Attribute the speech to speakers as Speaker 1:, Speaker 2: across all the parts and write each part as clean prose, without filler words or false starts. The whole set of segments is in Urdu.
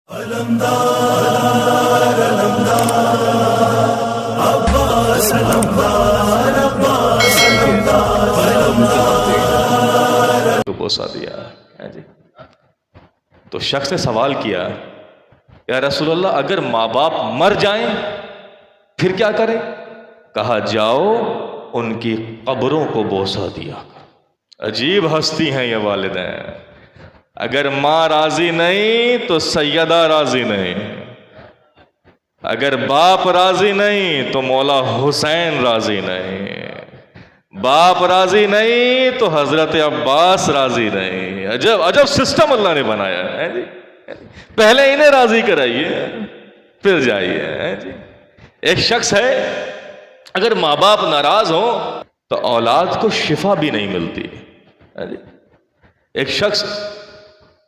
Speaker 1: تو بوسا دیا ہے جی۔ تو شخص نے سوال کیا، یا رسول اللہ اگر ماں باپ مر جائیں پھر کیا کریں؟ کہا جاؤ ان کی قبروں کو بوسا دیا۔ عجیب ہستی ہیں یہ والدین، اگر ماں راضی نہیں تو سیدہ راضی نہیں، اگر باپ راضی نہیں تو مولا حسین راضی نہیں، باپ راضی نہیں تو حضرت عباس راضی نہیں۔ عجب عجب سسٹم اللہ نے بنایا ہے جی۔ پہلے انہیں راضی کرائیے پھر جائیے جی۔ ایک شخص ہے اگر ماں باپ ناراض ہوں تو اولاد کو شفا بھی نہیں ملتی جی۔ ایک شخص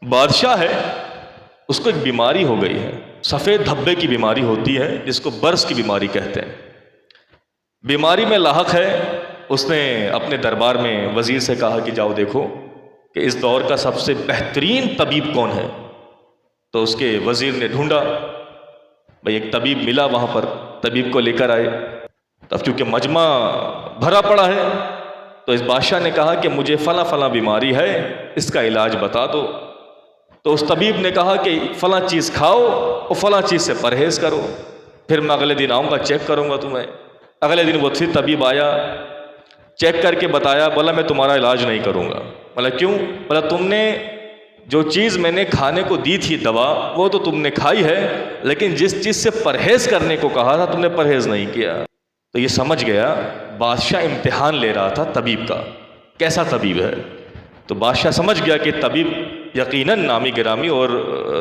Speaker 1: بادشاہ ہے، اس کو ایک بیماری ہو گئی ہے، سفید دھبے کی بیماری ہوتی ہے جس کو برس کی بیماری کہتے ہیں۔ بیماری میں لاحق ہے، اس نے اپنے دربار میں وزیر سے کہا کہ جاؤ دیکھو کہ اس دور کا سب سے بہترین طبیب کون ہے۔ تو اس کے وزیر نے ڈھونڈا، بھئی ایک طبیب ملا وہاں پر، طبیب کو لے کر آئے۔ اب چونکہ مجمع بھرا پڑا ہے تو اس بادشاہ نے کہا کہ مجھے فلاں فلاں بیماری ہے، اس کا علاج بتا دو۔ تو اس طبیب نے کہا کہ فلاں چیز کھاؤ اور فلاں چیز سے پرہیز کرو، پھر میں اگلے دن آؤں گا چیک کروں گا تمہیں۔ اگلے دن وہ پھر طبیب آیا، چیک کر کے بتایا، بولا میں تمہارا علاج نہیں کروں گا۔ بولا کیوں؟ بولا تم نے جو چیز میں نے کھانے کو دی تھی دوا وہ تو تم نے کھائی ہے، لیکن جس چیز سے پرہیز کرنے کو کہا تھا تم نے پرہیز نہیں کیا۔ تو یہ سمجھ گیا، بادشاہ امتحان لے رہا تھا طبیب کا، کیسا طبیب ہے۔ تو بادشاہ سمجھ گیا کہ طبیب یقیناً نامی گرامی اور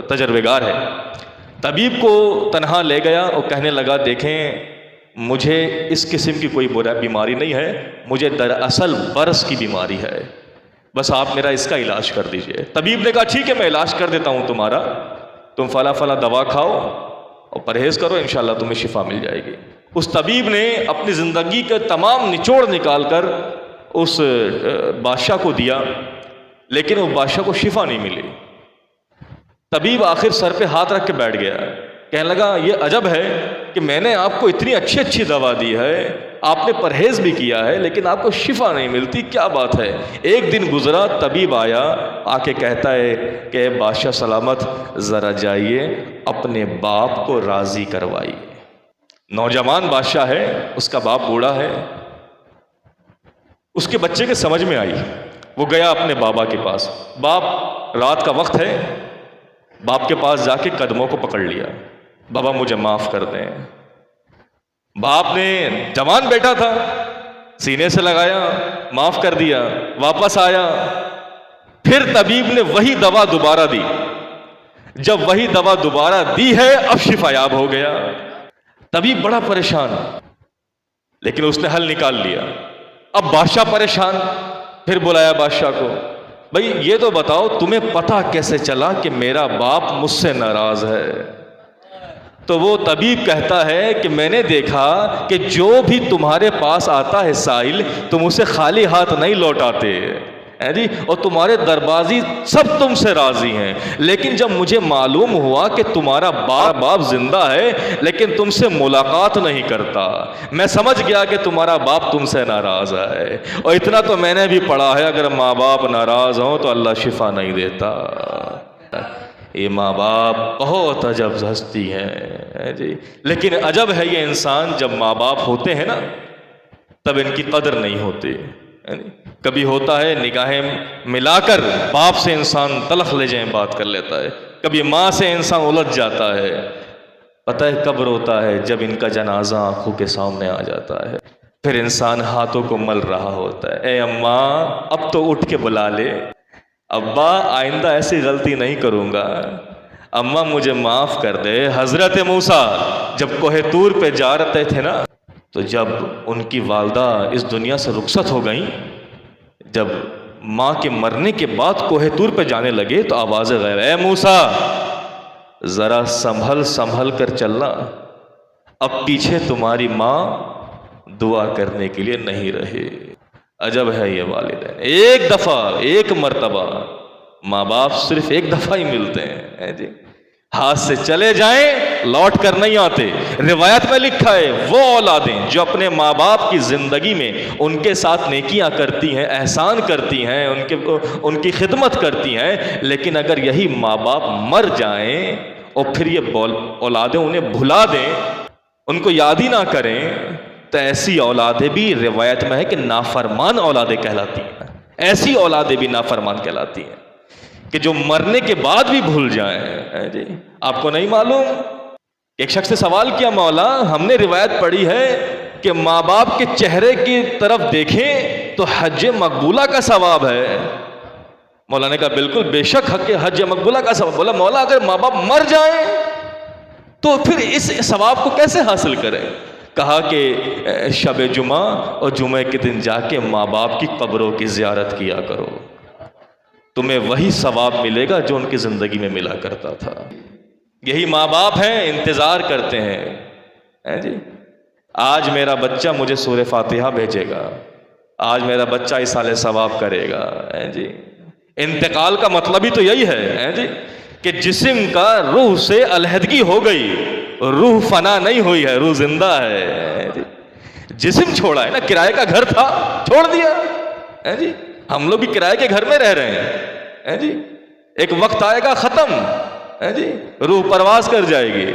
Speaker 1: تجربے کار ہے۔ طبیب کو تنہا لے گیا اور کہنے لگا دیکھیں مجھے اس قسم کی کوئی بیماری نہیں ہے، مجھے دراصل برس کی بیماری ہے، بس آپ میرا اس کا علاج کر دیجئے۔ طبیب نے کہا ٹھیک ہے میں علاج کر دیتا ہوں تمہارا، تم فلاں فلاں دوا کھاؤ اور پرہیز کرو، انشاءاللہ تمہیں شفا مل جائے گی۔ اس طبیب نے اپنی زندگی کا تمام نچوڑ نکال کر اس بادشاہ کو دیا، لیکن وہ بادشاہ کو شفا نہیں ملی۔ طبیب آخر سر پہ ہاتھ رکھ کے بیٹھ گیا، کہنے لگا یہ عجب ہے کہ میں نے آپ کو اتنی اچھی دوا دی ہے، آپ نے پرہیز بھی کیا ہے، لیکن آپ کو شفا نہیں ملتی، کیا بات ہے؟ ایک دن گزرا، طبیب آیا، آ کے کہتا ہے کہ بادشاہ سلامت ذرا جائیے اپنے باپ کو راضی کروائیے۔ نوجوان بادشاہ ہے، اس کا باپ بوڑھا ہے، اس کے بچے کے سمجھ میں آئی، وہ گیا اپنے بابا کے پاس۔ باپ رات کا وقت ہے، باپ کے پاس جا کے قدموں کو پکڑ لیا، بابا مجھے معاف کر دیں۔ باپ نے جوان بیٹا تھا، سینے سے لگایا، معاف کر دیا، واپس آیا، پھر طبیب نے وہی دوا دوبارہ دی۔ جب وہی دوا دوبارہ دی ہے اب شفا یاب ہو گیا۔ طبیب بڑا پریشان، لیکن اس نے حل نکال لیا۔ اب بادشاہ پریشان، پھر بلایا بادشاہ کو، بھئی یہ تو بتاؤ تمہیں پتہ کیسے چلا کہ میرا باپ مجھ سے ناراض ہے؟ تو وہ طبیب کہتا ہے کہ میں نے دیکھا کہ جو بھی تمہارے پاس آتا ہے سائل تم اسے خالی ہاتھ نہیں لوٹاتے ہیں جی، اور تمہارے دربازی سب تم سے راضی ہیں، لیکن جب مجھے معلوم ہوا کہ تمہارا باپ زندہ ہے لیکن تم سے ملاقات نہیں کرتا، میں سمجھ گیا کہ تمہارا باپ تم سے ناراض ہے۔ اور اتنا تو میں نے بھی پڑھا ہے اگر ماں باپ ناراض ہوں تو اللہ شفا نہیں دیتا۔ یہ ماں باپ بہت عجب ہستی ہے جی، لیکن عجب ہے یہ انسان جب ماں باپ ہوتے ہیں نا تب ان کی قدر نہیں ہوتی۔ کبھی ہوتا ہے نگاہیں ملا کر باپ سے انسان تلخ لہجے میں بات کر لیتا ہے، کبھی ماں سے انسان الجھ جاتا ہے، پتہ ہے کب روتا ہے جب ان کا جنازہ آنکھوں کے سامنے آ جاتا ہے، پھر انسان ہاتھوں کو مل رہا ہوتا ہے، اے اماں اب تو اٹھ کے بلا لے، ابا آئندہ ایسی غلطی نہیں کروں گا، اماں مجھے معاف کر دے۔ حضرت موسیٰ جب کوہ طور پہ جا رہے تھے نا، تو جب ان کی والدہ اس دنیا سے رخصت ہو گئیں، جب ماں کے مرنے کے بعد کوہ طور پہ جانے لگے تو آواز غیر، اے موسیٰ ذرا سنبھل کر چلنا، اب پیچھے تمہاری ماں دعا کرنے کے لیے نہیں رہے۔ عجب ہے یہ والدین، ایک دفعہ ایک مرتبہ، ماں باپ صرف ایک دفعہ ہی ملتے ہیں جی، ہاتھ سے چلے جائیں لوٹ کر نہیں آتے۔ روایت میں لکھا ہے وہ اولادیں جو اپنے ماں باپ کی زندگی میں ان کے ساتھ نیکیاں کرتی ہیں، احسان کرتی ہیں، ان کی خدمت کرتی ہیں، لیکن اگر یہی ماں باپ مر جائیں اور پھر یہ اولادیں انہیں بھلا دیں، ان کو یاد ہی نہ کریں، تو ایسی اولادیں بھی روایت میں ہے کہ نافرمان اولادیں کہلاتی ہیں۔ ایسی اولادیں بھی نافرمان کہلاتی ہیں کہ جو مرنے کے بعد بھی بھول جائیں۔ جی آپ کو نہیں معلوم؟ ایک شخص نے سوال کیا، مولا ہم نے روایت پڑھی ہے کہ ماں باپ کے چہرے کی طرف دیکھیں تو حج مقبولہ کا ثواب ہے۔ مولا نے کہا بالکل، بے شک حج مقبولہ کا ثواب۔ بولا مولا اگر ماں باپ مر جائیں تو پھر اس ثواب کو کیسے حاصل کریں؟ کہا کہ شب جمعہ اور جمعے کے دن جا کے ماں باپ کی قبروں کی زیارت کیا کرو، تمہیں وہی ثواب ملے گا جو ان کی زندگی میں ملا کرتا تھا۔ یہی ماں باپ ہیں، انتظار کرتے ہیں جی آج میرا بچہ مجھے سورہ فاتحہ بھیجے گا، آج میرا بچہ ایصال ثواب کرے گا۔ جی انتقال کا مطلب ہی تو یہی ہے جی کہ جسم کا روح سے علیحدگی ہو گئی، روح فنا نہیں ہوئی ہے، روح زندہ ہے جی۔ جسم چھوڑا ہے نا، کرائے کا گھر تھا چھوڑ دیا جی۔ ہم لوگ بھی کرائے کے گھر میں رہ رہے ہیں جی، ایک وقت آئے گا ختم جی، روح پرواز کر جائے گی،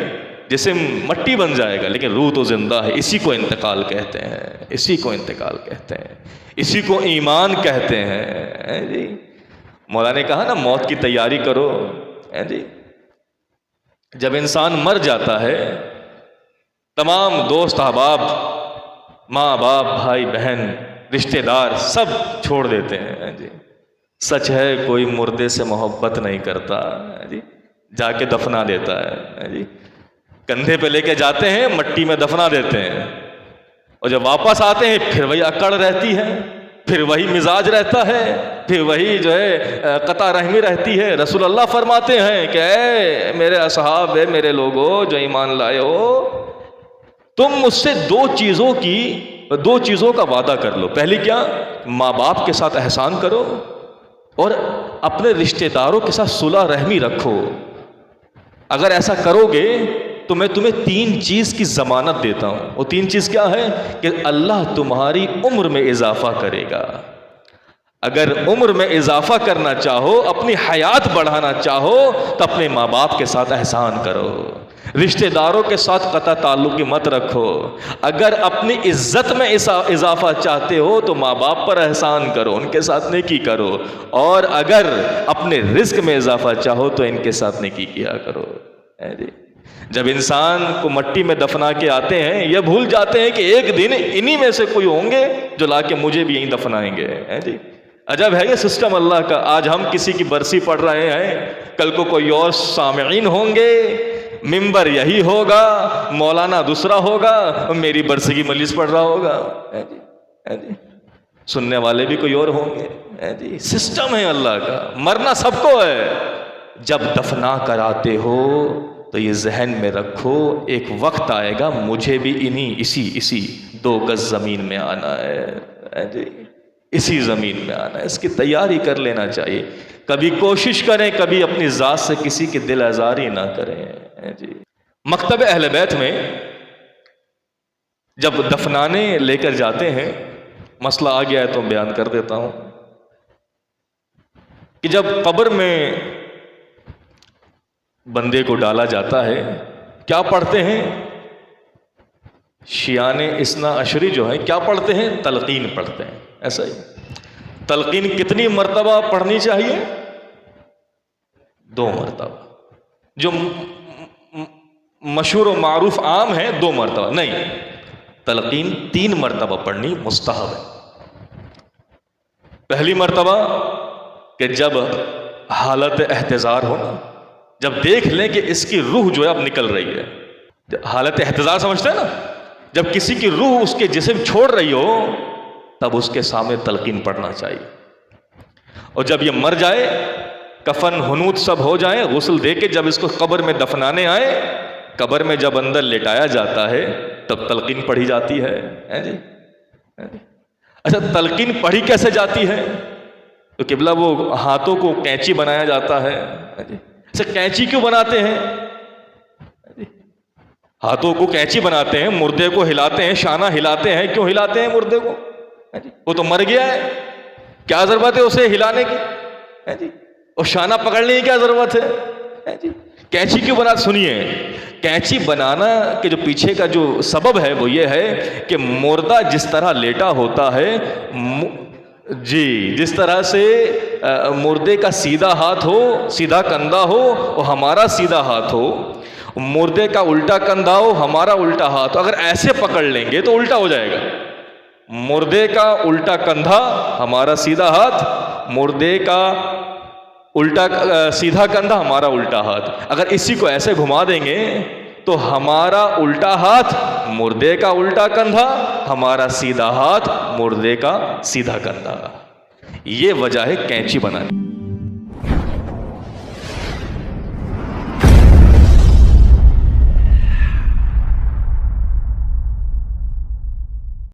Speaker 1: جسم مٹی بن جائے گا، لیکن روح تو زندہ ہے۔ اسی کو انتقال کہتے ہیں، اسی کو انتقال کہتے ہیں، اسی کو ایمان کہتے ہیں جی۔ مولا نے کہا نا موت کی تیاری کرو جی۔ جب انسان مر جاتا ہے تمام دوست احباب، ماں باپ، بھائی بہن، رشتہ دار سب چھوڑ دیتے ہیں جی۔ سچ ہے کوئی مردے سے محبت نہیں کرتا جی، جا کے دفنا دیتا ہے جی، کندھے پہ لے کے جاتے ہیں، مٹی میں دفنا دیتے ہیں، اور جب واپس آتے ہیں پھر وہی اکڑ رہتی ہے، پھر وہی مزاج رہتا ہے، پھر وہی جو ہے قطع رحمی رہتی ہے۔ رسول اللہ فرماتے ہیں کہ اے میرے اصحاب، اے میرے لوگوں جو ایمان لائے ہو، تم مجھ سے دو چیزوں کا وعدہ کر لو۔ پہلی کیا؟ ماں باپ کے ساتھ احسان کرو اور اپنے رشتہ داروں کے ساتھ صلح رحمی رکھو۔ اگر ایسا کرو گے تو میں تمہیں 3 چیز کی ضمانت دیتا ہوں۔ وہ 3 چیز کیا ہے؟ کہ اللہ تمہاری عمر میں اضافہ کرے گا۔ اگر عمر میں اضافہ کرنا چاہو، اپنی حیات بڑھانا چاہو، تو اپنے ماں باپ کے ساتھ احسان کرو، رشتہ داروں کے ساتھ قطع تعلقی مت رکھو۔ اگر اپنی عزت میں اضافہ چاہتے ہو تو ماں باپ پر احسان کرو، ان کے ساتھ نیکی کرو، اور اگر اپنے رزق میں اضافہ چاہو تو ان کے ساتھ نیکی کیا کرو۔ جب انسان کو مٹی میں دفنا کے آتے ہیں، یہ بھول جاتے ہیں کہ ایک دن انہی میں سے کوئی ہوں گے جو لا کے مجھے بھی یہیں دفنائیں گے جی۔ عجب ہے یہ سسٹم اللہ کا۔ آج ہم کسی کی برسی پڑھ رہے ہیں، کل کو کوئی اور سامعین ہوں گے، ممبر یہی ہوگا، مولانا دوسرا ہوگا، میری برسی کی مجلس پڑھ رہا ہوگا جی، سننے والے بھی کوئی اور ہوں گے جی۔ سسٹم ہے اللہ کا، مرنا سب کو ہے۔ جب دفنا کر آتے ہو تو یہ ذہن میں رکھو، ایک وقت آئے گا مجھے بھی اسی 2 گز زمین میں آنا ہے جی، اسی زمین میں آنا ہے۔ اس کی تیاری کر لینا چاہیے۔ کبھی کوشش کریں، کبھی اپنی ذات سے کسی کی دل آزاری نہ کریں جی۔ مکتب اہل بیت میں جب دفنانے لے کر جاتے ہیں، مسئلہ آ گیا ہے تو بیان کر دیتا ہوں کہ جب قبر میں بندے کو ڈالا جاتا ہے کیا پڑھتے ہیں؟ شیعان اثنا عشری جو ہیں کیا پڑھتے ہیں؟ تلقین پڑھتے ہیں۔ ایسا ہی تلقین کتنی مرتبہ پڑھنی چاہیے؟ 2 مرتبہ۔ جو مشہور و معروف عام ہے 2 مرتبہ نہیں، تلقین 3 مرتبہ پڑھنی مستحب ہے۔ پہلی مرتبہ کہ جب حالت احتضار ہو، جب دیکھ لیں کہ اس کی روح جو ہے اب نکل رہی ہے، حالت احتضار سمجھتے ہیں نا، جب کسی کی روح اس کے جسم چھوڑ رہی ہو تب اس کے سامنے تلقین پڑھنا چاہیے۔ اور جب یہ مر جائے، کفن حنوط سب ہو جائیں، غسل دے کے جب اس کو قبر میں دفنانے آئے، قبر میں جب اندر لٹایا جاتا ہے تب تلقین پڑھی جاتی ہے جی۔ اچھا تلقین پڑھی کیسے جاتی ہے؟ تو قبلہ وہ ہاتھوں کو کینچی بنایا جاتا ہے جی۔ اچھا کینچی کیوں بناتے ہیں؟ ہاتھوں کو کینچی بناتے ہیں، مردے کو ہلاتے ہیں، شانہ ہلاتے ہیں. کیوں ہلاتے ہیں مردے کو؟ وہ تو مر گیا ہے، کیا ضرورت ہے اسے ہلانے کی؟ اور شانہ پکڑنے کی کیا ضرورت ہے؟ کینچی کیوں بنا؟ سنیے، کینچی بنانا کے جو پیچھے کا جو سبب ہے وہ یہ ہے کہ مردہ جس طرح لیٹا ہوتا ہے، جی جس طرح سے مردے کا سیدھا ہاتھ ہو، سیدھا کندھا ہو اور ہمارا سیدھا ہاتھ ہو، مردے کا الٹا کندھا ہو، ہمارا الٹا ہاتھ ہو، اگر ایسے پکڑ لیں گے تو الٹا ہو جائے گا. مردے کا الٹا کندھا، ہمارا سیدھا ہاتھ، مردے کا الٹا سیدھا کندھا، ہمارا الٹا ہاتھ. اگر اسی کو ایسے گھما دیں گے تو ہمارا الٹا ہاتھ، مردے کا الٹا کندھا، ہمارا سیدھا ہاتھ، مردے کا سیدھا کندھا. یہ وجہ ہے کینچی بنانے.